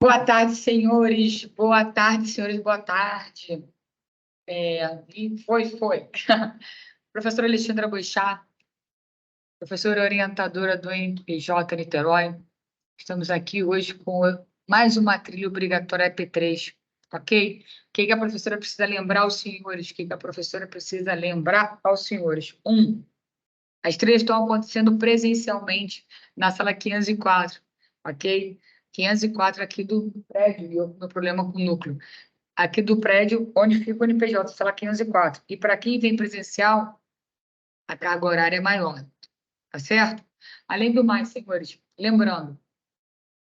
Boa tarde, senhores. Boa tarde, senhores. Boa tarde. E foi. Professora Alexandra Boixá, professora orientadora do MPJ Niterói. Estamos aqui hoje com mais uma trilha obrigatória EP3, ok? O que a professora precisa lembrar aos senhores? O que a professora precisa lembrar aos senhores? As trilhas estão acontecendo presencialmente na sala 504, ok? 504 aqui do prédio, e o meu problema com o núcleo. Aqui do prédio onde fica o NPJ, sala 504. E para quem vem presencial, a carga horária é maior, tá certo? Além do mais, senhores, lembrando,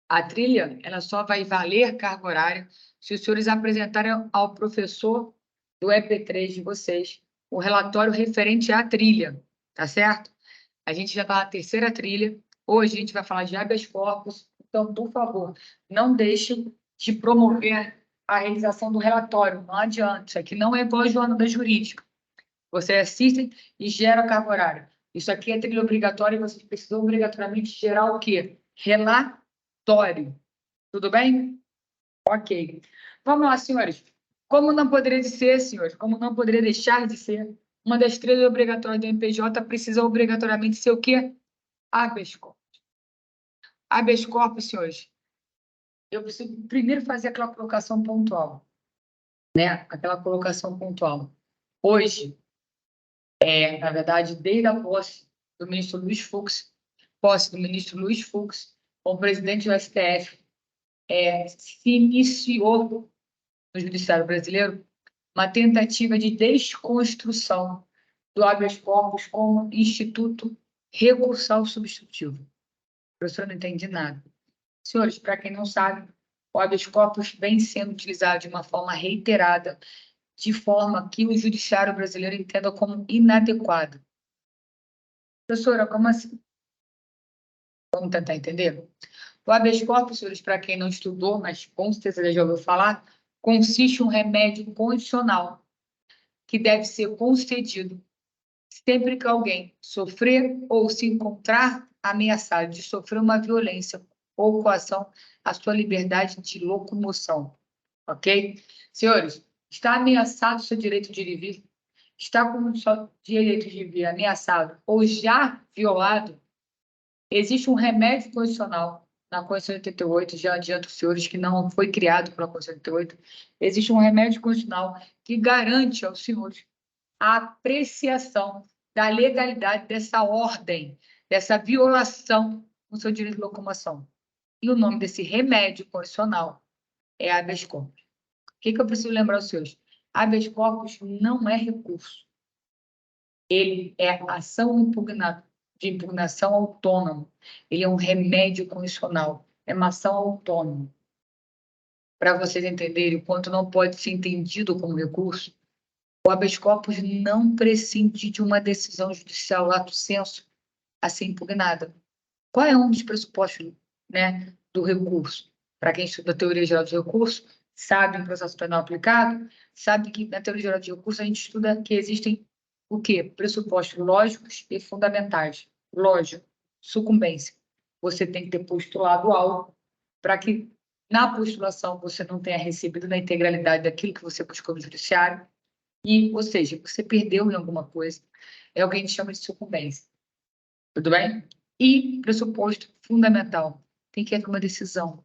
a trilha ela só vai valer carga horária se os senhores apresentarem ao professor do EP3 de vocês o relatório referente à trilha, tá certo? A gente já está na terceira trilha. Hoje a gente vai falar de habeas corpus. Então, por favor, não deixem de promover a realização do relatório. Não adianta. Isso aqui não é igual a Joana da Jurídica. Vocês assistem e geram a carga horária. Isso aqui é trilha obrigatória e vocês precisam obrigatoriamente gerar o quê? Relatório. Tudo bem? Ok. Vamos lá, senhores. Como não poderia ser, senhores, como não poderia deixar de ser, uma das trilhas obrigatórias do MPJ precisa obrigatoriamente ser o quê? Habeas corpus. Habeas corpus, senhores, eu preciso primeiro fazer aquela colocação pontual, né? Aquela colocação pontual. Hoje, na verdade, desde a posse do ministro Luiz Fux, como presidente do STF, se iniciou no Judiciário Brasileiro uma tentativa de desconstrução do habeas corpus como instituto recursal substitutivo. Professor, não entendi nada. Senhores, para quem não sabe, o habeas corpus vem sendo utilizado de uma forma reiterada, de forma que o judiciário brasileiro entenda como inadequado. Professora, como assim? Vamos tentar entender? O habeas corpus, senhores, para quem não estudou, mas com certeza já ouviu falar, consiste em um remédio condicional que deve ser concedido sempre que alguém sofrer ou se encontrar ameaçado de sofrer uma violência ou coação à sua liberdade de locomoção, ok? Senhores, está ameaçado o seu direito de ir e vir? Está com o seu direito de vir ameaçado ou já violado? Existe um remédio condicional na Constituição de 88, já adianto os senhores que não foi criado pela Constituição de 88, existe um remédio condicional que garante aos senhores a apreciação da legalidade dessa ordem, dessa violação do seu direito de locomoção. E o nome desse remédio condicional é habeas corpus. O que eu preciso lembrar aos senhores? Habeas corpus não é recurso. Ele é ação de impugnação autônoma. Ele é um remédio condicional. É uma ação autônoma. Para vocês entenderem o quanto não pode ser entendido como recurso, o habeas corpus não prescinde de uma decisão judicial lato sensu a ser impugnada. Qual é um dos pressupostos, né, do recurso? Para quem estuda a teoria geral de recurso, sabe o processo penal aplicado, sabe que na teoria geral de recurso a gente estuda que existem o quê? Pressupostos lógicos e fundamentais. Lógico, sucumbência. Você tem que ter postulado algo para que na postulação você não tenha recebido na integralidade daquilo que você buscou no judiciário. Ou seja, você perdeu em alguma coisa, é o que a gente chama de sucumbência. Tudo bem? E pressuposto fundamental, tem que haver uma decisão.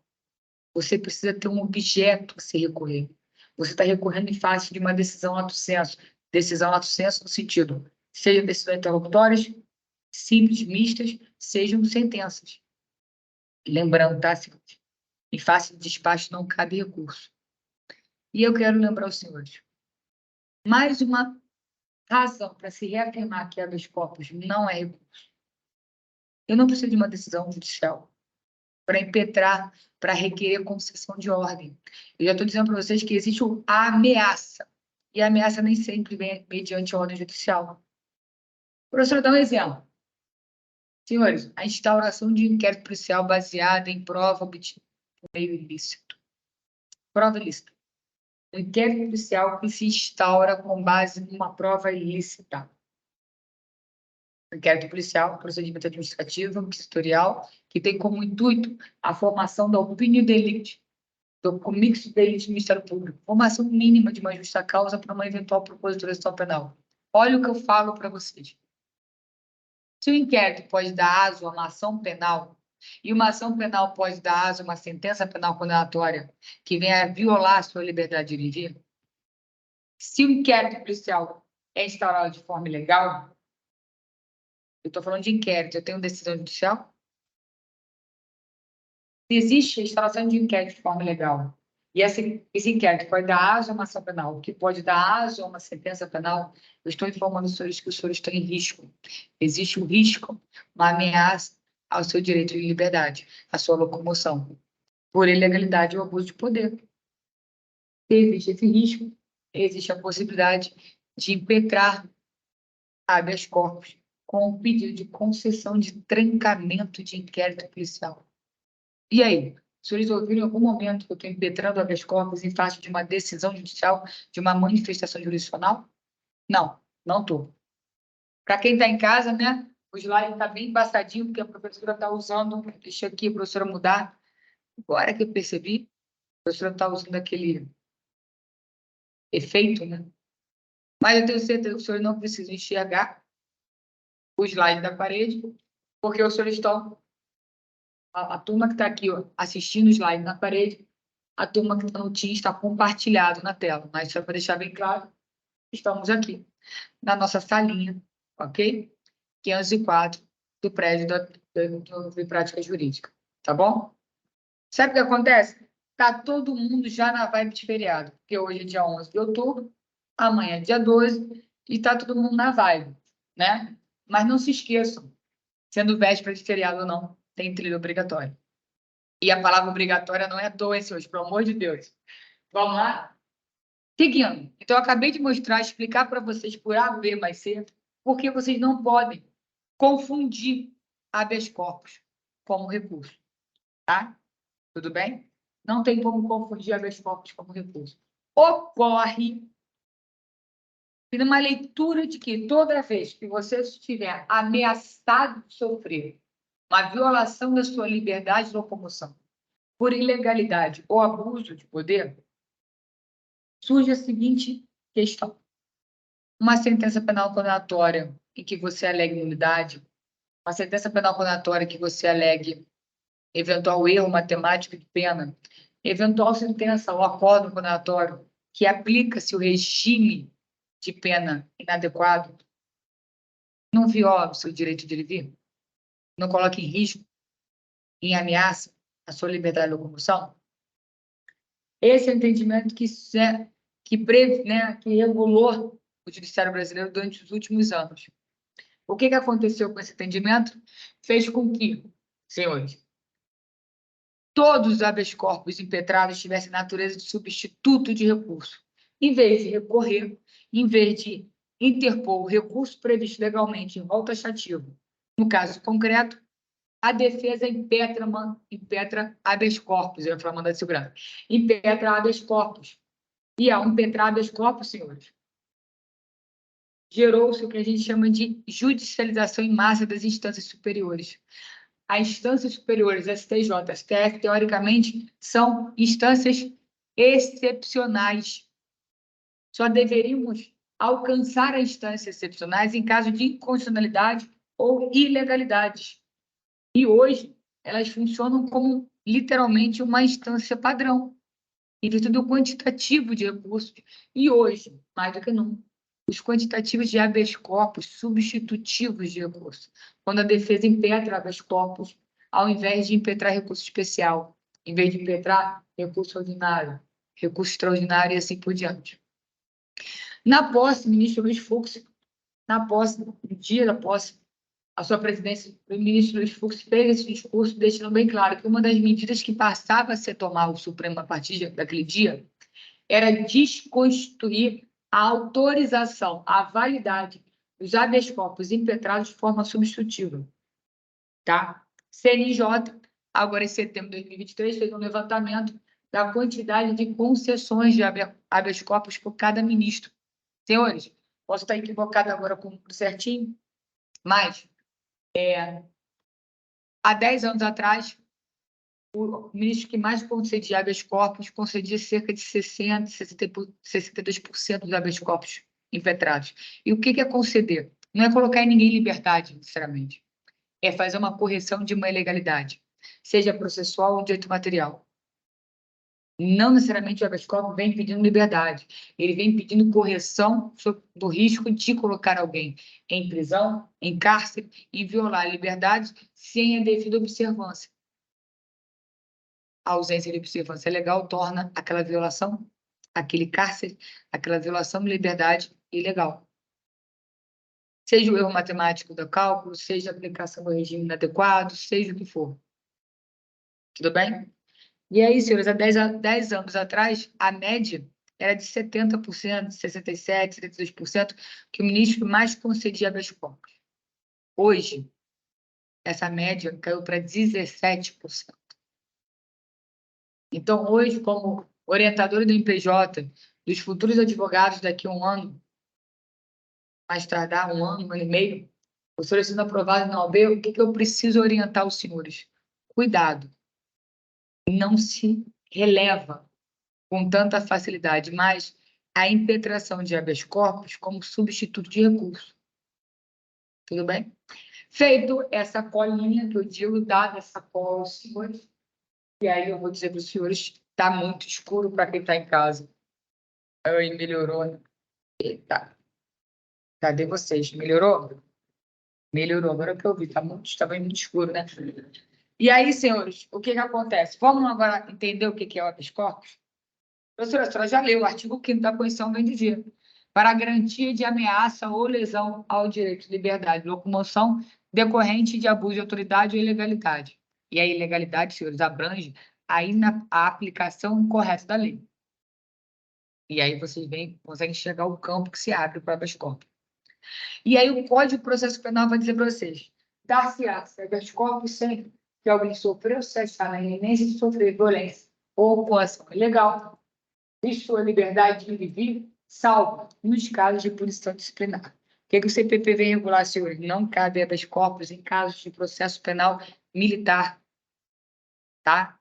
Você precisa ter um objeto a se recorrer. Você está recorrendo em face de uma decisão lato sensu. Decisão lato sensu no sentido, sejam decisões interlocutórias, simples, mistas, sejam sentenças. Lembrando, tá, senhores? Em face de despacho não cabe recurso. E eu quero lembrar aos senhores, mais uma razão para se reafirmar que habeas corpus não é recurso. Eu não preciso de uma decisão judicial para impetrar, para requerer concessão de ordem. Eu já estou dizendo para vocês que existe a ameaça, e a ameaça nem sempre vem mediante ordem judicial. Professor, dá um exemplo. Senhores, a instauração de inquérito policial baseada em prova obtida por meio ilícito. Prova ilícita. Um inquérito policial que se instaura com base numa prova ilícita. Inquérito policial, procedimento administrativo, inquisitorial, que tem como intuito a formação da opinião delicti, com mix de Ministério Público, formação mínima de uma justa causa para uma eventual propositura penal. Olha o que eu falo para vocês. Se o inquérito pode dar aso a uma ação penal, e uma ação penal pode dar aso a uma sentença penal condenatória que venha a violar a sua liberdade de dirigir, se o inquérito policial é instaurado de forma ilegal, eu estou falando de inquérito, eu tenho decisão judicial? Se existe a instauração de inquérito de forma ilegal, e esse inquérito pode dar aso a uma ação penal, que pode dar aso a uma sentença penal, eu estou informando os senhores que os senhores estão em risco. Existe um risco, uma ameaça ao seu direito de liberdade, à sua locomoção, por ilegalidade ou abuso de poder. Se existe esse risco, existe a possibilidade de impetrar habeas corpus com o pedido de concessão de trancamento de inquérito policial. E aí? Os senhores ouviram em algum momento que eu estou impetrando habeas corpus em face de uma decisão judicial, de uma manifestação jurisdicional? Não, não estou. Para quem está em casa, né? O slide está bem embaçadinho, porque a professora está usando. Deixa aqui a professora mudar. Agora que eu percebi, a professora está usando aquele efeito, né? Mas eu tenho certeza que os senhores não precisam enxergar o slide da parede, porque os senhores estão. A turma que está aqui, ó, assistindo o slide na parede, a turma que está no Teams está compartilhado na tela. Mas só para deixar bem claro, estamos aqui, na nossa salinha, ok? 504 do prédio de prática jurídica, tá bom? Sabe o que acontece? Tá todo mundo já na vibe de feriado, porque hoje é dia 11 de outubro, amanhã é dia 12, e tá todo mundo na vibe, né? Mas não se esqueçam, sendo véspera de feriado ou não, tem trilha obrigatória. E a palavra obrigatória não é à toa, senhores, pelo amor de Deus. Vamos lá? Seguindo. Então, eu acabei de mostrar, explicar para vocês por A, B mais C, porque vocês não podem confundir habeas corpus como recurso, tá? Tudo bem? Não tem como confundir habeas corpus como recurso. Ocorre que numa leitura de que toda vez que você estiver ameaçado de sofrer uma violação da sua liberdade de locomoção por ilegalidade ou abuso de poder, surge a seguinte questão. Uma sentença penal condenatória em que você alegue nulidade, uma sentença penal condenatória que você alegue eventual erro matemático de pena, eventual sentença ou acordo condenatório que aplica-se o regime de pena inadequado, não viola o seu direito de vir, não coloca em risco, em ameaça a sua liberdade de locomoção. Esse é o entendimento que regulou o judiciário brasileiro durante os últimos anos. O que aconteceu com esse entendimento? Fez com que, senhores, todos os habeas corpus impetrados tivessem natureza de substituto de recurso. Em vez de recorrer, em vez de interpor o recurso previsto legalmente em rol taxativo, no caso concreto, a defesa impetra habeas corpus, eu ia falar mandado de segurança, impetra habeas corpus. E ao impetrar habeas corpus, senhores, gerou-se o que a gente chama de judicialização em massa das instâncias superiores. As instâncias superiores, STJ, STF, teoricamente, são instâncias excepcionais. Só deveríamos alcançar as instâncias excepcionais em caso de inconstitucionalidade ou ilegalidades. E hoje, elas funcionam como, literalmente, uma instância padrão, em virtude do quantitativo de recursos. E hoje, mais do que nunca, os quantitativos de habeas corpus substitutivos de recurso, quando a defesa impetra habeas corpus, ao invés de impetrar recurso especial, em vez de impetrar recurso ordinário, recurso extraordinário e assim por diante. Na posse, ministro Luiz Fux, no dia da posse, a sua presidência, o ministro Luiz Fux fez esse discurso, deixando bem claro que uma das medidas que passava a ser tomada o Supremo a partir daquele dia era desconstituir a autorização, a validade dos habeas corpus impetrados de forma substitutiva. Tá? CNJ, agora em setembro de 2023, fez um levantamento da quantidade de concessões de habeas corpus por cada ministro. Senhores, posso estar equivocado agora com tudo certinho, mas há 10 anos atrás, o ministro que mais concedia habeas corpus concedia cerca de 62% dos habeas corpus impetrados. E o que é conceder? Não é colocar ninguém em liberdade, sinceramente. É fazer uma correção de uma ilegalidade, seja processual ou direito material. Não necessariamente o habeas corpus vem pedindo liberdade, ele vem pedindo correção do risco de colocar alguém em prisão, em cárcere, e violar a liberdade sem a devida observância. A ausência de observância legal torna aquela violação, aquele cárcere, aquela violação de liberdade ilegal. Seja o erro matemático do cálculo, seja a aplicação do regime inadequado, seja o que for. Tudo bem? E aí, senhores, há 10 anos atrás, a média era de 70%, 67%, 72%, que o ministro mais concedia habeas corpus. Hoje, essa média caiu para 17%. Então, hoje, como orientadora do MPJ, dos futuros advogados daqui a um ano, mais tardar, um ano e meio, o senhor sendo aprovado na OAB, o que eu preciso orientar os senhores? Cuidado. Não se releva com tanta facilidade mais a impetração de habeas corpus como substituto de recurso. Tudo bem? Feito essa colinha que eu digo, dada essa cola aos senhores, e aí eu vou dizer para os senhores, está muito escuro para quem está em casa. Aí melhorou, né? Eita. Cadê vocês? Melhorou? Melhorou, agora que eu vi, estava muito escuro, né? E aí, senhores, o que acontece? Vamos agora entender o que é o habeas corpus? Professora, a senhora já leu o artigo 5º da Constituição, vem dizer, para a garantia de ameaça ou lesão ao direito de liberdade de locomoção decorrente de abuso de autoridade ou ilegalidade. E a ilegalidade, senhores, abrange a aplicação incorreta da lei. E aí vocês conseguem enxergar o campo que se abre para o habeas corpus. E aí o Código de Processo Penal vai dizer para vocês, dar-se-á habeas corpus sempre que alguém sofreu ou está na iminência de sofrer violência ou coação ilegal de sua liberdade de viver, salvo nos casos de punição disciplinar. O que o CPP vem regular, senhores? Não cabe habeas corpus em casos de processo penal militar, tá?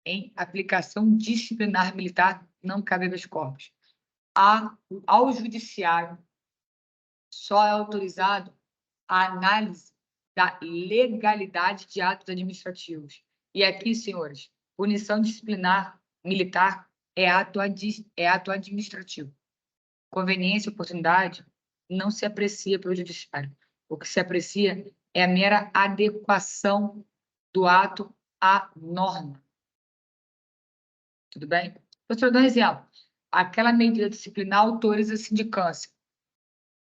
Em aplicação disciplinar militar, não cabe habeas corpus. Ao judiciário, só é autorizado a análise da legalidade de atos administrativos. E aqui, senhores, punição disciplinar militar é ato administrativo. Conveniência e oportunidade não se aprecia pelo judiciário. O que se aprecia é a mera adequação do ato à norma. Tudo bem? Professor, dá um exemplo. Aquela medida disciplinar autoriza a sindicância.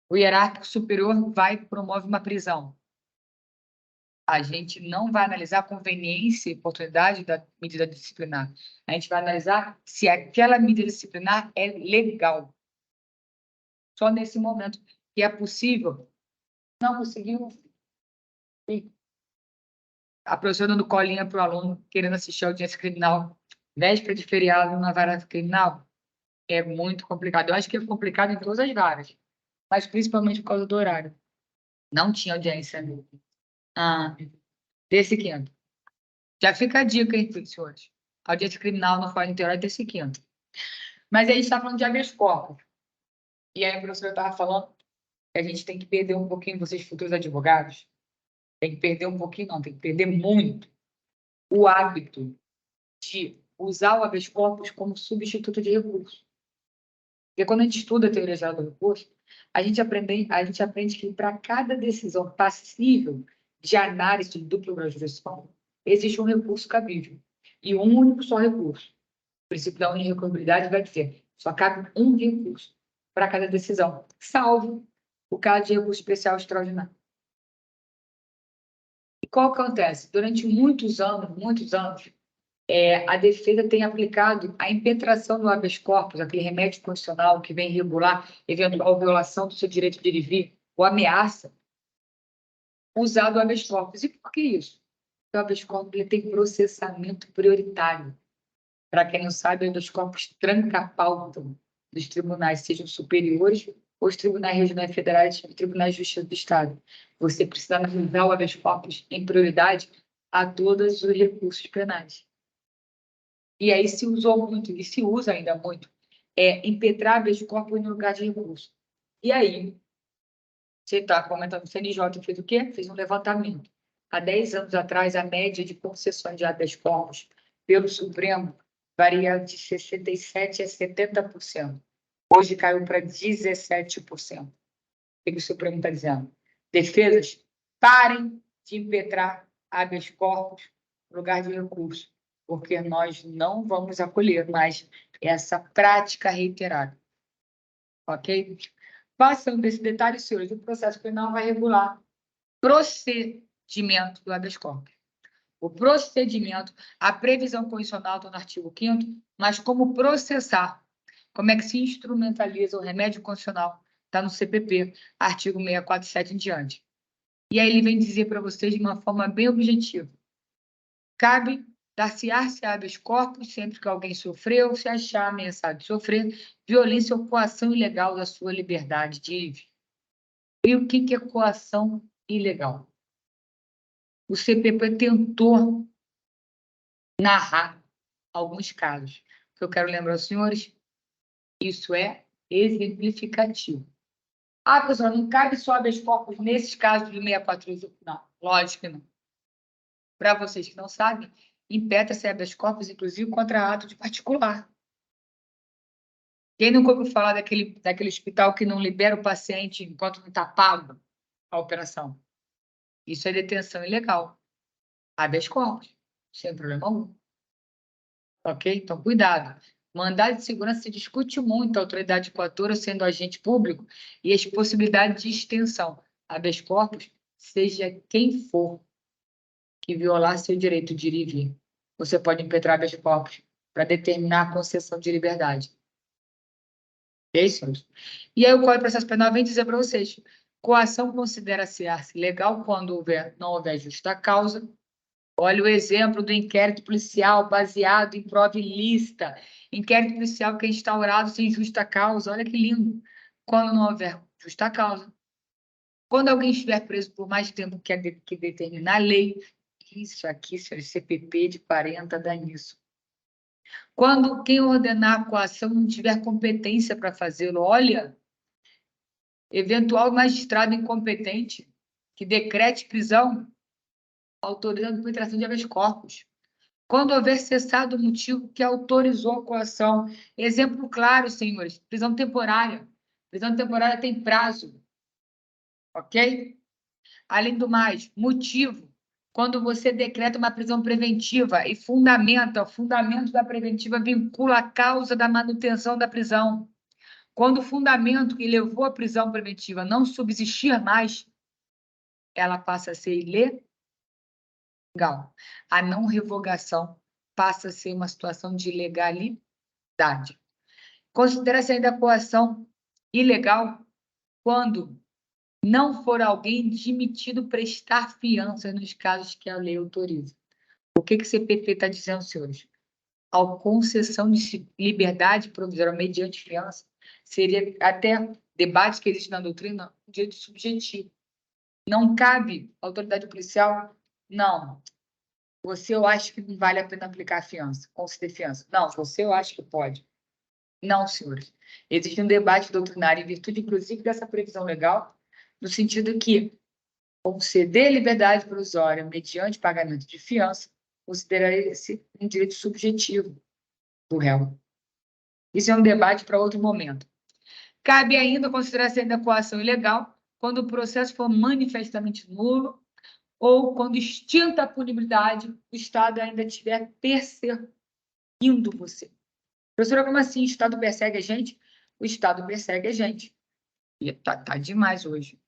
O hierárquico superior vai e promove uma prisão. A gente não vai analisar a conveniência e oportunidade da medida disciplinar. A gente vai analisar se aquela medida disciplinar é legal. Só nesse momento que é possível. Não conseguiu. A professora dando colinha para o aluno querendo assistir a audiência criminal, véspera de feriado na vara criminal, é muito complicado. Eu acho que é complicado em todas as varas, mas principalmente por causa do horário. Não tinha audiência desse quinto. Já fica a dica, hein, senhores? A audiência criminal não faz Niterói desse quinto. Mas aí a gente está falando de habeas corpus. E aí a professora estava falando que a gente tem que perder um pouquinho, vocês futuros advogados, tem que perder um pouquinho, não, tem que perder muito o hábito de usar o habeas corpus como substituto de recurso. Porque quando a gente estuda a teoria geral do recurso, a gente aprende que para cada decisão passível de análise de dupla graduação, existe um recurso cabível. E um único só recurso. O princípio da unirrecorribilidade vai dizer, só cabe um recurso para cada decisão, salvo o caso de recurso especial extraordinário. E qual que acontece? Durante muitos anos, a defesa tem aplicado a impetração do habeas corpus, aquele remédio constitucional que vem regular eventual violação do seu direito de ir e vir, ou ameaça, usado o habeas corpus. E por que isso? Porque o habeas corpus ele tem processamento prioritário. Para quem não sabe, o habeas corpus tranca a pauta dos tribunais, sejam superiores ou os tribunais regionais federais e os tribunais de justiça do Estado. Você precisa analisar o habeas corpus em prioridade a todos os recursos penais. E aí se usou muito, e se usa ainda muito, impetrar habeas corpus no lugar de recurso. E aí, você está comentando, o CNJ fez o quê? Fez um levantamento. Há 10 anos atrás, a média de concessões de habeas corpus pelo Supremo varia de 67% a 70%. Hoje caiu para 17%. O que o Supremo está dizendo? Defesas, parem de impetrar habeas corpus no lugar de recurso, porque nós não vamos acolher mais essa prática reiterada. Ok? Passando desse detalhe, senhores, o processo penal vai regular procedimento do habeas corpus. O procedimento, a previsão condicional está no artigo 5º, mas como processar, como é que se instrumentaliza o remédio condicional, está no CPP, artigo 647 em diante. E aí ele vem dizer para vocês de uma forma bem objetiva. Cabe dar-se-á-se habeas corpus sempre que alguém sofreu, se achar ameaçado de sofrer, violência ou coação ilegal da sua liberdade de ir. E o que é coação ilegal? O CPP tentou narrar alguns casos. O que eu quero lembrar aos senhores, isso é exemplificativo. Ah, pessoal, não cabe só habeas corpus nesses casos do 648? Não, lógico que não. Para vocês que não sabem, impetra-se habeas corpus, inclusive, contra ato de particular. Quem nunca ouviu falar daquele hospital que não libera o paciente enquanto não está pago a operação? Isso é detenção ilegal. Habeas corpus, sem problema algum. Ok? Então, cuidado. Mandado de segurança se discute muito a autoridade coatora sendo agente público e as possibilidades de extensão. Habeas corpus, seja quem for que violar seu direito de ir e vir. Você pode impetrar habeas corpus para determinar a concessão de liberdade. É isso? E aí o Código de Processo Penal vem dizer para vocês, coação considera-se legal quando não houver justa causa. Olha o exemplo do inquérito policial baseado em prova ilícita. Inquérito policial que é instaurado sem justa causa. Olha que lindo. Quando não houver justa causa. Quando alguém estiver preso por mais tempo que determinar a lei. Isso aqui, senhores, CPP de 40 dá nisso. Quando quem ordenar a coação não tiver competência para fazê-lo, olha, eventual magistrado incompetente que decrete prisão, autorizando a penetração de habeas corpus. Quando houver cessado o motivo que autorizou a coação. Exemplo claro, senhores, prisão temporária. Prisão temporária tem prazo, ok? Além do mais, motivo. Quando você decreta uma prisão preventiva e fundamenta, o fundamento da preventiva vincula a causa da manutenção da prisão. Quando o fundamento que levou à prisão preventiva não subsistir mais, ela passa a ser ilegal. A não revogação passa a ser uma situação de ilegalidade. Considera-se ainda a coação ilegal quando não for alguém admitido prestar fiança nos casos que a lei autoriza. O que o CPP está dizendo, senhores? A concessão de liberdade provisória mediante fiança seria até debate que existe na doutrina, um direito subjetivo. Não cabe à autoridade policial, não. Você eu acho que não vale a pena aplicar a fiança, conceder fiança. Não, você eu acho que pode. Não, senhores. Existe um debate doutrinário em virtude, inclusive, dessa previsão legal, no sentido que conceder liberdade provisória mediante pagamento de fiança considera-se um direito subjetivo do réu. Isso é um debate para outro momento. Cabe ainda considerar-se ainda coação ilegal quando o processo for manifestamente nulo ou quando extinta a punibilidade, o Estado ainda estiver perseguindo você. Professora, como assim? O Estado persegue a gente? O Estado persegue a gente. E tá demais hoje.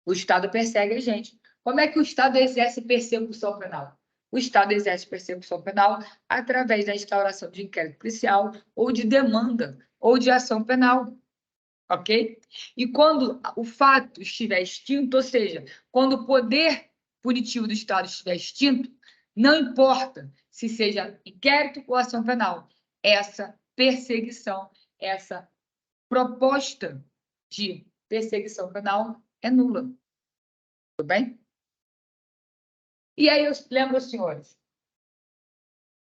O Estado persegue a gente. Como é que o Estado exerce persecução penal? O Estado exerce persecução penal através da instauração de inquérito policial ou de demanda ou de ação penal. Ok? E quando o fato estiver extinto, ou seja, quando o poder punitivo do Estado estiver extinto, não importa se seja inquérito ou ação penal, essa perseguição, essa proposta de perseguição penal é nula. Tudo bem? E aí eu lembro, senhores,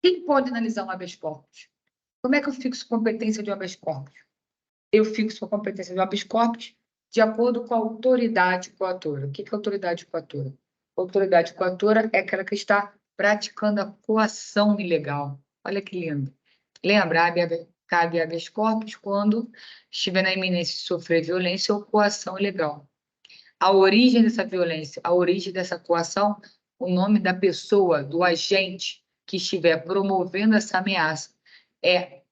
Quem pode analisar um habeas corpus? Como é que eu fixo competência de um habeas corpus? Eu fixo a competência do habeas corpus de acordo com a autoridade coatora. O que é autoridade coatora? Autoridade coatora é aquela que está praticando a coação ilegal. Olha que lindo. Lembra, cabe habeas corpus quando estiver na iminência de sofrer violência ou coação ilegal. A origem dessa violência, a origem dessa coação, o nome da pessoa, do agente que estiver promovendo essa ameaça é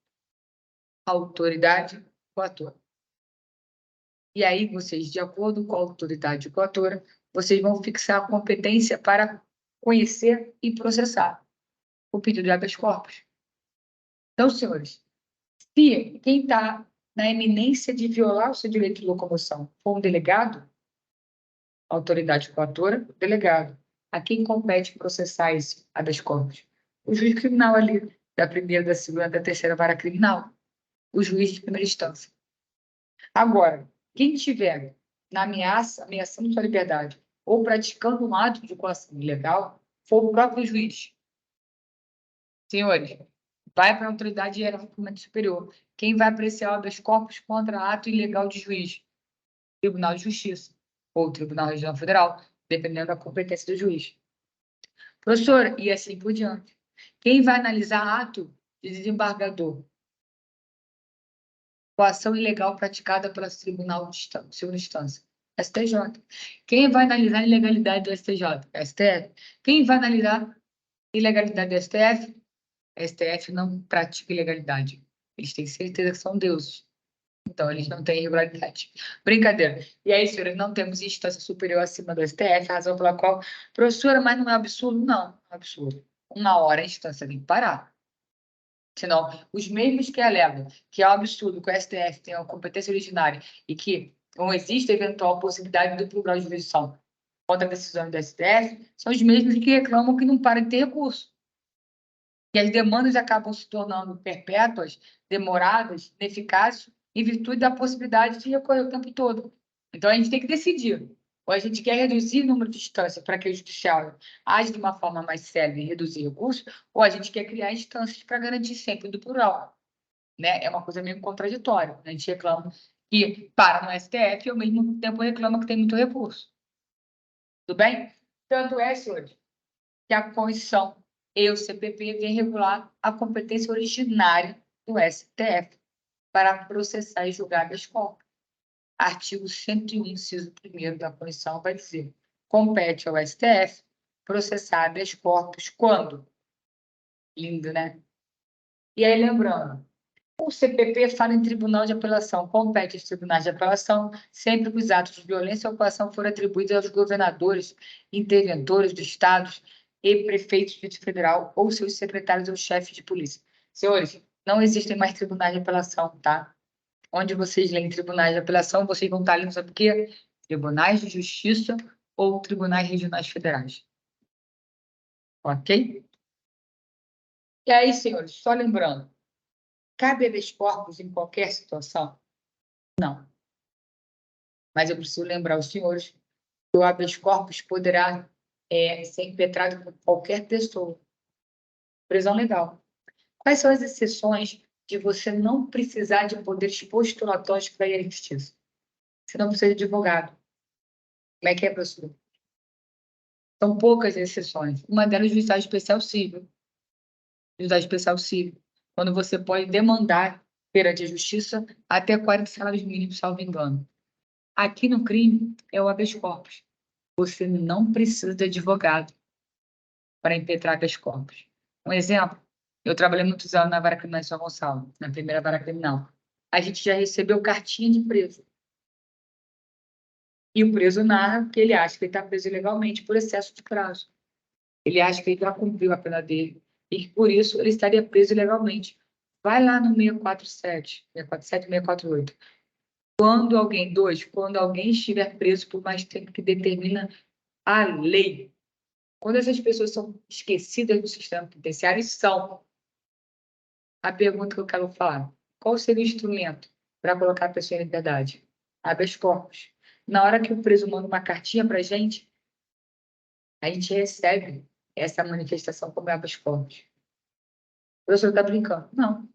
autoridade coatora. E aí, vocês, de acordo com a autoridade coatora, vocês vão fixar a competência para conhecer e processar o pedido de habeas corpus. Então, senhores, se quem está na iminência de violar o seu direito de locomoção for um delegado, autoridade coatora, delegado. A quem compete processar esse habeas corpus? O juiz criminal ali, da primeira, da segunda, da terceira vara criminal. O juiz de primeira instância. Agora, quem estiver na ameaça, ameaçando sua liberdade, ou praticando um ato de coação ilegal, for o próprio juiz. Senhores, vai para a autoridade hierarquicamente superior. Quem vai apreciar o habeas corpus contra ato ilegal de juiz? Tribunal de Justiça ou Tribunal Regional Federal, dependendo da competência do juiz. Professor, e assim por diante. Quem vai analisar ato de desembargador? Coação ilegal praticada pelo Tribunal de Segunda Instância. STJ. Quem vai analisar a ilegalidade do STJ? STF. Quem vai analisar ilegalidade do STF? STF não pratica ilegalidade. Eles têm certeza que são deuses. Então, eles não têm irregularidade. Brincadeira. E aí, senhores, não temos instância superior acima do STF, razão pela qual... Professora, mas não é absurdo? Não, não é absurdo. Uma hora a instância tem que parar. Senão, os mesmos que alegam que é um absurdo que o STF tenha uma competência originária e que não existe eventual possibilidade do plural de jurisdição contra a decisão do STF, são os mesmos que reclamam que não para de ter recurso. E as demandas acabam se tornando perpétuas, demoradas, ineficazes, em virtude da possibilidade de recorrer o tempo todo. Então, a gente tem que decidir. Ou a gente quer reduzir o número de instâncias para que o judiciário age de uma forma mais séria e reduzir recursos, ou a gente quer criar instâncias para garantir sempre do plural. Né? É uma coisa meio contraditória. A gente reclama que para no STF e, ao mesmo tempo, reclama que tem muito recurso. Tudo bem? Tanto é, senhores, que a Constituição e o CPP vêm regular a competência originária do STF para processar e julgar habeas corpus. Artigo 101, inciso 1º da Constituição vai dizer: compete ao STF processar habeas corpus quando? Lindo, né? E aí, lembrando, o CPP fala em tribunal de apelação, compete aos tribunais de apelação sempre que os atos de violência ou coação forem atribuídos aos governadores, interventores dos estados e prefeitos do Distrito Federal ou seus secretários ou chefes de polícia. Senhores, não existem mais tribunais de apelação, tá? Onde vocês leem tribunais de apelação, vocês vão estar lendo, sabe o quê? Tribunais de Justiça ou tribunais regionais federais. Ok? E aí, senhores, só lembrando, cabe habeas corpus em qualquer situação? Não. Mas eu preciso lembrar os senhores que o habeas corpus poderá ser impetrado por qualquer pessoa. Prisão legal. Quais são as exceções de você não precisar de poderes postulatórios para ir à justiça? Você não precisa de advogado. Como é que é, professor? São poucas exceções. Uma delas, o juizado especial civil. Juizado especial civil. Quando você pode demandar perante a justiça até 40 salários mínimos, salvo engano. Aqui no crime é o habeas corpus. Você não precisa de advogado para impetrar habeas corpus. Um exemplo, eu trabalhei muitos anos na vara criminal de São Gonçalo, na primeira vara criminal. A gente já recebeu cartinha de preso. E o preso narra que ele acha que ele está preso ilegalmente por excesso de prazo. Ele acha que ele já cumpriu a pena dele e que, por isso, ele estaria preso ilegalmente. Vai lá no 647, 647, 648. Quando alguém estiver preso por mais tempo que determina a lei. Quando essas pessoas são esquecidas do sistema penitenciário, são. A pergunta que eu quero falar: qual seria o instrumento para colocar a pessoa em liberdade? Habeas corpus. Na hora que o preso manda uma cartinha para a gente recebe essa manifestação como habeas corpus. professor está brincando. Não.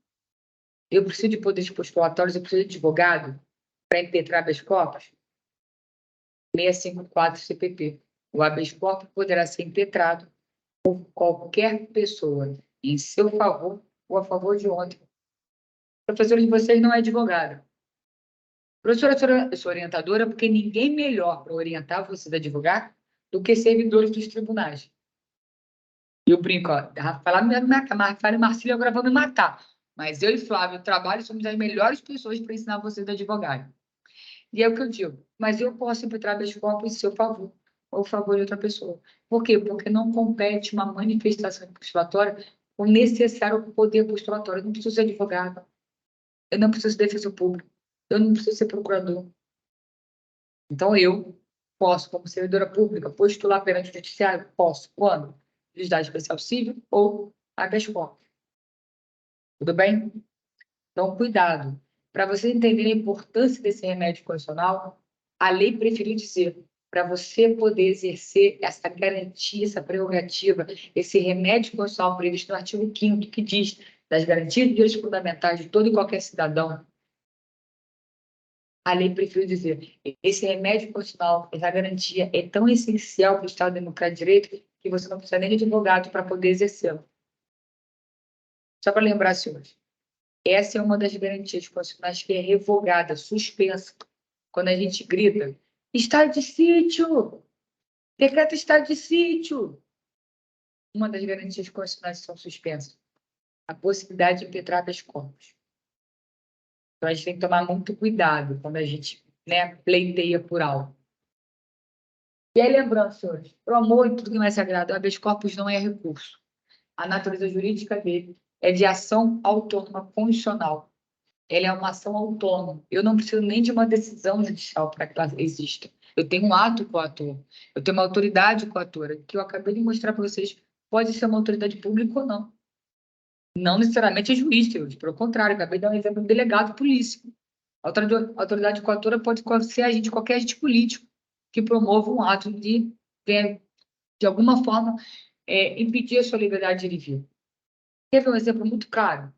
Eu preciso de poderes postulatórios, eu preciso de advogado para impetrar habeas corpus? 654 CPP. O habeas corpus poderá ser impetrado por qualquer pessoa, em seu favor ou a favor de outra. Professor de vocês não é advogado. Professora, eu sou orientadora porque ninguém melhor para orientar vocês a advogar do que servidores dos tribunais. E eu brinco, ó, Rafael me matar, Rafael e Marcílio agora vão me matar. Mas eu e Flávio trabalho, somos as melhores pessoas para ensinar vocês a advogar. E é o que eu digo, mas eu posso impetrar habeas corpus em seu favor, ou a favor de outra pessoa. Por quê? Porque não compete uma manifestação postulatória o necessário poder postulatório. Eu não preciso ser advogado, eu não preciso ser defensor público, eu não preciso ser procurador. Então, eu posso, como servidora pública, postular perante o judiciário? Posso. Quando? Legislação especial civil ou habeas corpus. Tudo bem? Então, cuidado. Para você entender a importância desse remédio constitucional, a lei preferiu dizer, para você poder exercer essa garantia, essa prerrogativa, esse remédio constitucional previsto no artigo 5º, que diz das garantias de direitos fundamentais de todo e qualquer cidadão, a lei preferiu dizer, esse remédio constitucional, essa garantia é tão essencial para o Estado Democrático de Direito que você não precisa nem de advogado para poder exercê-lo. Só para lembrar, senhores, essa é uma das garantias constitucionais que é revogada, suspensa. Quando a gente grita, estado de sítio, decreta estado de sítio. Uma das garantias constitucionais são suspensas. A possibilidade de impetrar habeas corpus. Então, a gente tem que tomar muito cuidado quando a gente, pleiteia por algo. E aí, lembrando, senhores, pro amor e tudo que mais sagrado, o habeas corpus não é recurso. A natureza jurídica dele é de ação autônoma constitucional. Ele é uma ação autônoma. Eu não preciso nem de uma decisão judicial para que ela exista. Eu tenho um ato coator. Eu tenho uma autoridade coatora, que eu acabei de mostrar para vocês. Pode ser uma autoridade pública ou não. Não necessariamente é juiz, senhores. Pelo contrário, acabei de dar um exemplo de delegado de polícia. A autoridade coatora pode ser agente, qualquer agente político que promova um ato de alguma forma, impedir a sua liberdade de vir. Teve um exemplo muito claro.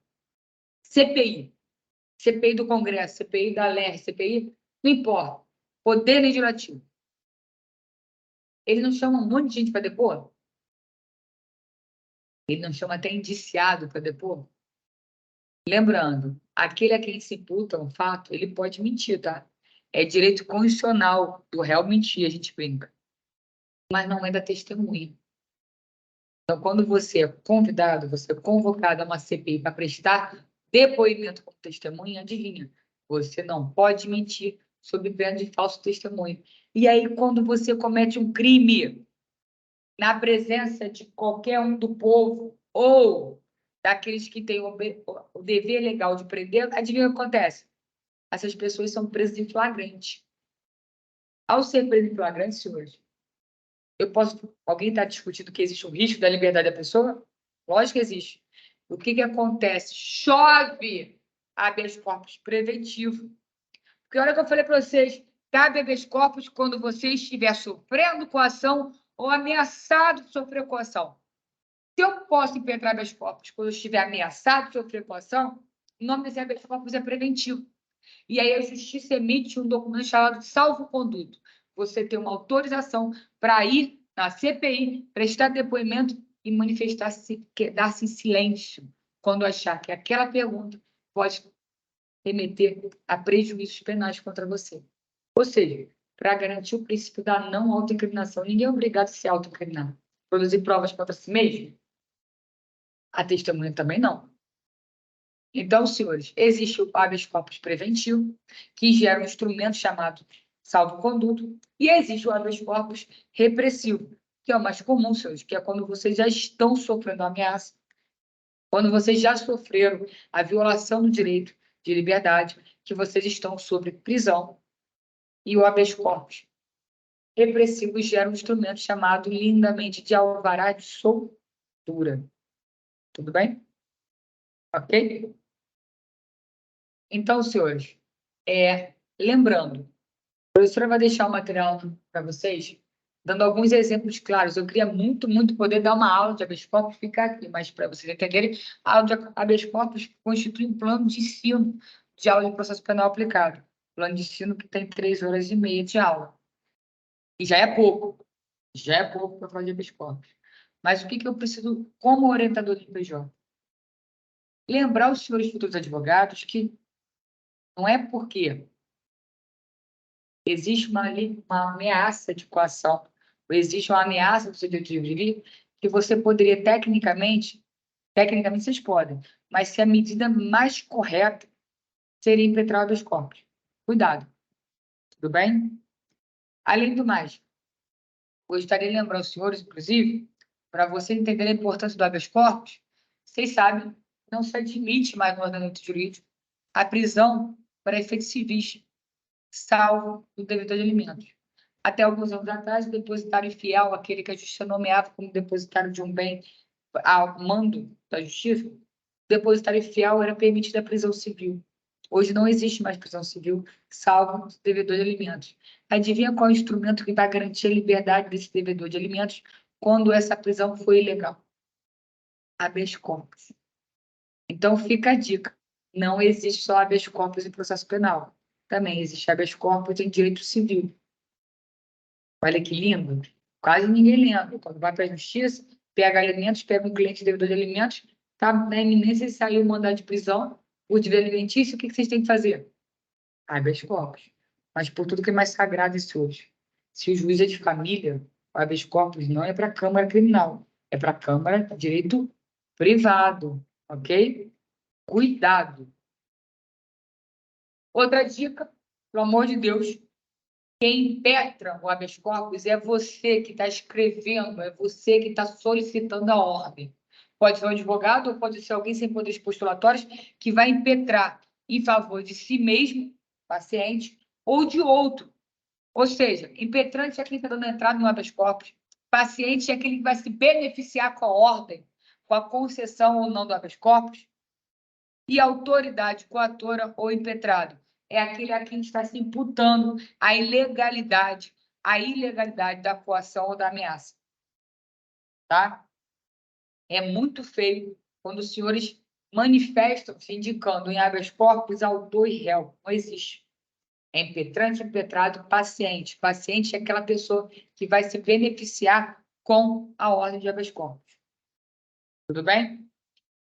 CPI. CPI do Congresso, CPI da LER, CPI, não importa. Poder Legislativo. Ele não chama um monte de gente para depor? Ele não chama até indiciado para depor? Lembrando, aquele a quem se imputa um fato, ele pode mentir, tá? É direito constitucional do réu mentir, a gente brinca. Mas não é da testemunha. Então, quando você é convidado, você é convocado a uma CPI para prestar depoimento como testemunha, adivinha? Você não pode mentir sob pena de falso testemunho. E aí, quando você comete um crime na presença de qualquer um do povo ou daqueles que têm o dever legal de prender, adivinha o que acontece? Essas pessoas são presas em flagrante. Ao ser preso em flagrante, senhores, alguém está discutindo que existe um risco da liberdade da pessoa? Lógico que existe. O que acontece? Chove habeas corpus preventivo. Porque olha que eu falei para vocês, cabe habeas corpus quando você estiver sofrendo coação ou ameaçado de sofrer coação. Se eu posso impetrar habeas corpus quando eu estiver ameaçado de sofrer coação, o nome desse habeas corpus é preventivo. E aí a justiça emite um documento chamado salvo-conduto. Você tem uma autorização para ir na CPI, prestar depoimento e manifestar-se, dar-se em silêncio quando achar que aquela pergunta pode remeter a prejuízos penais contra você. Ou seja, para garantir o princípio da não autoincriminação, ninguém é obrigado a se autoincriminar. Produzir provas contra si mesmo? A testemunha também não. Então, senhores, existe o habeas corpus preventivo, que gera um instrumento chamado salvo-conduto, e existe o habeas corpus repressivo, que é o mais comum, senhores, que é quando vocês já estão sofrendo ameaça, quando vocês já sofreram a violação do direito de liberdade, que vocês estão sob prisão, e o habeas corpus repressivo gera um instrumento chamado lindamente de alvará de soltura. Tudo bem? Ok? Então, senhores, lembrando, a professora vai deixar o material para vocês dando alguns exemplos claros. Eu queria muito, muito poder dar uma aula de habeas corpus, ficar aqui, mas para vocês entenderem, a aula de habeas corpus constitui um plano de ensino de aula de processo penal aplicado. Plano de ensino que tem 3 horas e meia de aula. E já é pouco para falar de habeas corpus. Mas o que eu preciso, como orientador de PJ? Lembrar os senhores futuros advogados que não é porque existe uma ameaça de coação, ou existe uma ameaça do seu direito de vir, que você poderia, tecnicamente vocês podem, mas se a medida mais correta seria impetrar o habeas corpus. Cuidado, tudo bem? Além do mais, gostaria de lembrar os senhores, inclusive, para você entender a importância do habeas corpus, vocês sabem, não se admite mais no ordenamento jurídico a prisão para efeitos civis, salvo o devedor de alimentos. Até alguns anos atrás, o depositário fiel, aquele que a justiça nomeava como depositário de um bem ao mando da justiça, o depositário fiel era permitida a prisão civil. Hoje não existe mais prisão civil, salvo o devedor de alimentos. Adivinha qual é o instrumento que vai garantir a liberdade desse devedor de alimentos quando essa prisão foi ilegal? Habeas corpus. Então, fica a dica. Não existe só habeas corpus em processo penal. Também existe habeas corpus em direito civil. Olha que lindo. Quase ninguém lembra. Quando vai para a justiça, pega alimentos, pega um cliente devedor de alimentos, está na iminência de sair o mandado de prisão por desvio alimentício, o que vocês têm que fazer? Habeas corpus. Mas por tudo que é mais sagrado e sujo. Se o juiz é de família, o habeas corpus não é para a Câmara Criminal, é para a Câmara de Direito Privado, ok? Cuidado. Outra dica, pelo amor de Deus, quem impetra o habeas corpus é você que está escrevendo, é você que está solicitando a ordem. Pode ser um advogado ou pode ser alguém sem poderes postulatórios que vai impetrar em favor de si mesmo, paciente, ou de outro. Ou seja, impetrante é quem está dando entrada no habeas corpus, paciente é aquele que vai se beneficiar com a ordem, com a concessão ou não do habeas corpus, e autoridade coatora ou impetrado é aquele a quem está se imputando a ilegalidade da coação ou da ameaça. Tá? É muito feio quando os senhores manifestam se indicando em habeas corpus autor e réu. Não existe. É impetrante, impetrado, paciente. Paciente é aquela pessoa que vai se beneficiar com a ordem de habeas corpus. Tudo bem?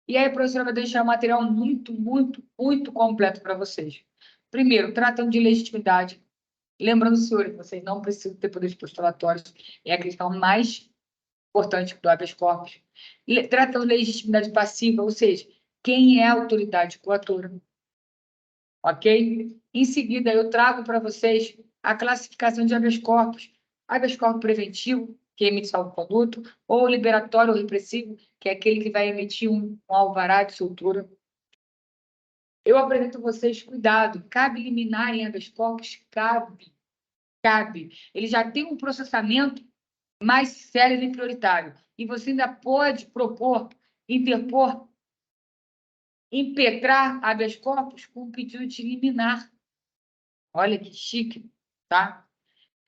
E aí, a professora vai deixar um material muito, muito, muito completo para vocês. Primeiro, tratando de legitimidade. Lembrando, senhores, que vocês não precisam ter poderes postulatórios. É a questão mais importante do habeas corpus. Tratando de legitimidade passiva, ou seja, quem é a autoridade coatora. Ok? Em seguida, eu trago para vocês a classificação de habeas corpus. Habeas corpus preventivo, que emite salvo-conduto, ou liberatório ou repressivo, que é aquele que vai emitir um alvará de soltura. Eu apresento a vocês, cuidado, cabe liminar em habeas corpus? Cabe. Ele já tem um processamento mais sério e prioritário. E você ainda pode propor, interpor, impetrar habeas corpus com um pedido de liminar. Olha que chique, tá?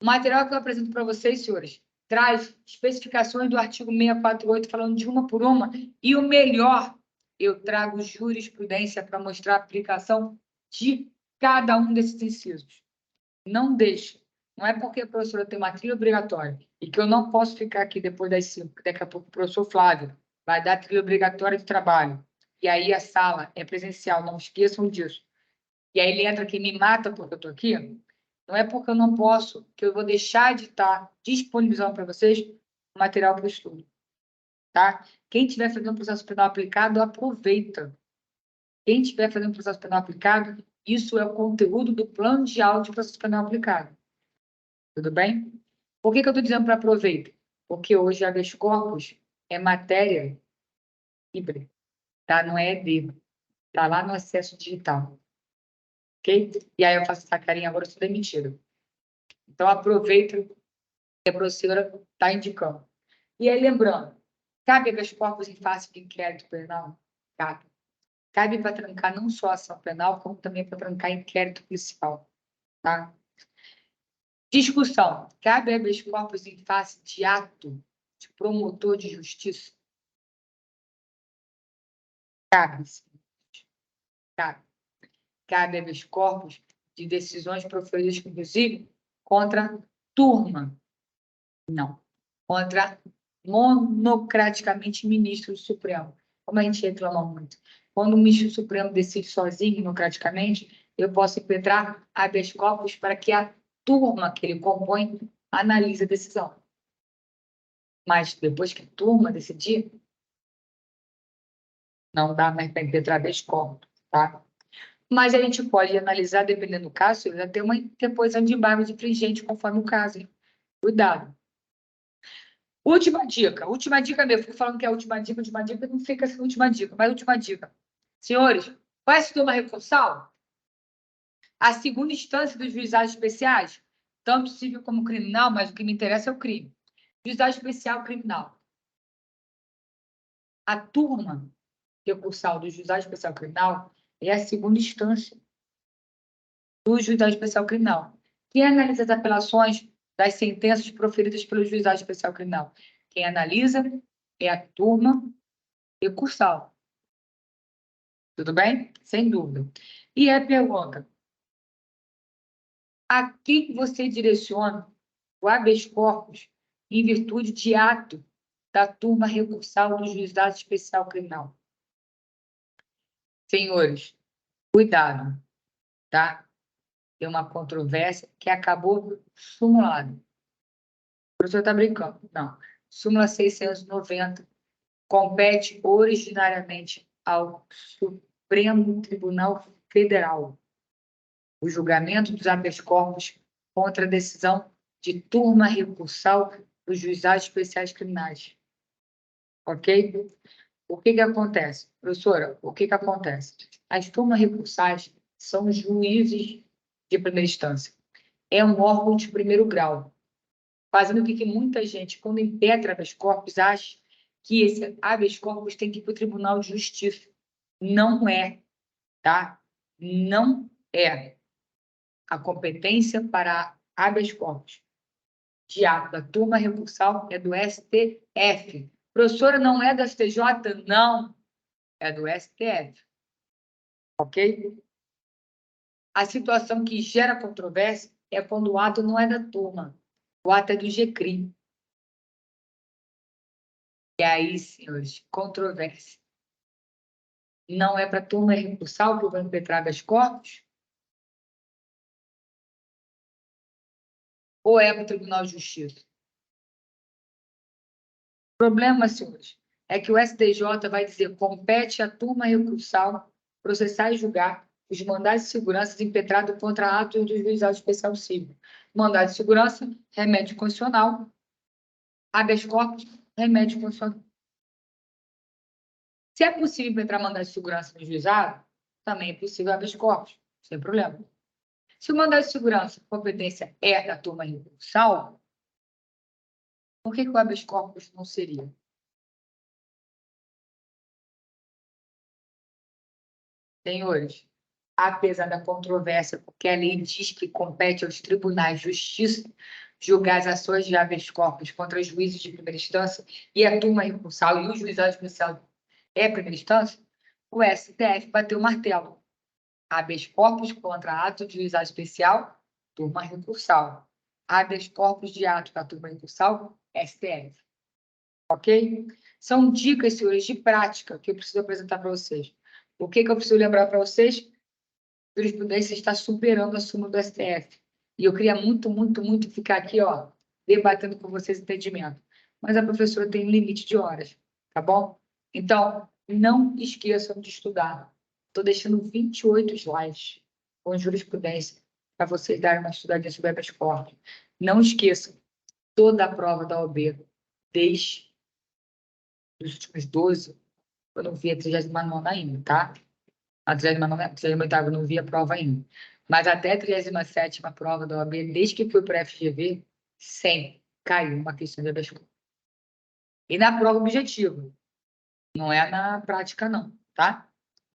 O material que eu apresento para vocês, senhores, traz especificações do artigo 648, falando de uma por uma, e o melhor, eu trago jurisprudência para mostrar a aplicação de cada um desses incisos. Não deixe. Não é porque a professora tem uma trilha obrigatória e que eu não posso ficar aqui depois das 5, daqui a pouco o professor Flávio vai dar trilha obrigatória de trabalho. E aí a sala é presencial, não esqueçam disso. E aí ele entra aqui e me mata porque eu estou aqui. Não é porque eu não posso que eu vou deixar de estar disponibilizando para vocês o material para o estudo. Tá? Quem estiver fazendo processo penal aplicado, aproveita. Quem estiver fazendo processo penal aplicado, isso é o conteúdo do plano de aula de processo penal aplicado. Tudo bem? Por que eu estou dizendo para aproveita? Porque hoje habeas corpus é matéria híbrida, tá? Não é ED. Está lá no acesso digital. Ok? E aí eu faço essa carinha, agora eu sou demitido. Então, aproveita que a professora está indicando. E aí, lembrando, cabe habeas corpus em face de inquérito penal? Cabe. Cabe para trancar não só a ação penal, como também para trancar inquérito policial. Tá? Discussão. Cabe habeas corpus em face de ato de promotor de justiça? Cabe. Cabe. Cabe habeas corpus de decisões proferidas, inclusive, contra turma. Não. Contra monocraticamente ministro do Supremo. Como a gente reclama muito. Quando o ministro do Supremo decide sozinho, democraticamente, eu posso impetrar habeas corpus para que a turma que ele compõe analise a decisão. Mas depois que a turma decidir, não dá mais para impetrar habeas corpus, tá? Mas a gente pode analisar, dependendo do caso, já ter uma interposição de embargo infringente conforme o caso, hein? Cuidado. Última dica mesmo. Fico falando que é a última dica, não fica essa última dica, mas última dica. Senhores, vai se tomar recursal? A segunda instância dos juizados especiais, tanto civil como criminal, mas o que me interessa é o crime. Juizado especial criminal. A turma recursal do juizado especial criminal é a segunda instância do juizado especial criminal. Quem analisa as apelações das sentenças proferidas pelo juizado especial criminal? Quem analisa é a turma recursal. Tudo bem? Sem dúvida. E a pergunta: a quem você direciona o habeas corpus em virtude de ato da turma recursal do juizado especial criminal? Senhores, cuidado, tá? Tem uma controvérsia que acabou sumulada. O professor está brincando. Não. Súmula 690 compete originariamente ao Supremo Tribunal Federal o julgamento dos habeas corpus contra a decisão de turma recursal dos juizados especiais criminais. Ok? O que acontece? Professora, o que acontece? As turmas recursais são juízes de primeira instância. É um órgão de primeiro grau, fazendo com que muita gente, quando impetra habeas corpus, ache que esse habeas corpus tem que ir para o Tribunal de Justiça. Não é, tá? Não é. A competência para habeas corpus de ato da turma recursal é do STF. Professora, não é do STJ? Não, é do STF. Ok? A situação que gera controvérsia é quando o ato não é da turma, o ato é do GCRIM. E aí, senhores, controvérsia. Não é para a turma recursal que vai impetrar habeas corpus? Ou é para o Tribunal de Justiça? O problema, senhores, é que o STJ vai dizer: compete à turma recursal processar e julgar os mandados de segurança impetrados contra atos do juizado especial civil. Mandado de segurança, remédio constitucional. Habeas corpus, remédio constitucional. Se é possível impetrar mandado de segurança no juizado, também é possível habeas corpus, sem problema. Se o mandado de segurança, a competência é da turma recursal, por que o habeas corpus não seria? Senhores, apesar da controvérsia, porque a lei diz que compete aos tribunais de justiça julgar as ações de habeas corpus contra juízes de primeira instância e a turma recursal e o juizado especial é primeira instância, o STF bateu o martelo. Habeas corpus contra ato de juizado especial, turma recursal. Habeas corpus de ato da turma recursal, STF. Ok? São dicas, senhores, de prática que eu preciso apresentar para vocês. O que eu preciso lembrar para vocês? A jurisprudência está superando a súmula do STF. E eu queria muito, muito, muito ficar aqui, ó, debatendo com vocês entendimento. Mas a professora tem um limite de horas, tá bom? Então, não esqueçam de estudar. Estou deixando 28 slides com jurisprudência para vocês darem uma estudadinha sobre habeas corpus. Não esqueçam, toda a prova da OAB, desde os últimos 12, eu não vi a 39ª ainda, tá? A 38ª eu não vi a prova ainda. Mas até a 37ª prova da OAB, desde que fui para a FGV, sempre caiu uma questão de habeas corpus. E na prova objetiva, não é na prática não, tá?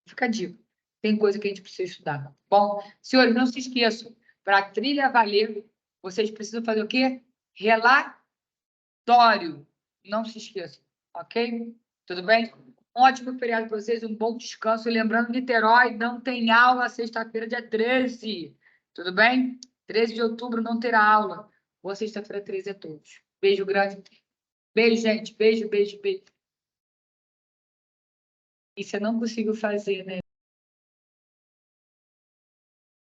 Fica a dica. Tem coisa que a gente precisa estudar. Bom, senhores, não se esqueçam, para a trilha valer, Vocês precisam fazer o quê? Relatório. Não se esqueçam, ok? Tudo bem? Um ótimo feriado para vocês, um bom descanso. Lembrando, Niterói não tem aula sexta-feira, dia 13. Tudo bem? 13 de outubro não terá aula. Boa sexta-feira, 13 a todos. Beijo grande. Beijo, gente. Beijo, beijo, beijo. E você não conseguiu fazer, né?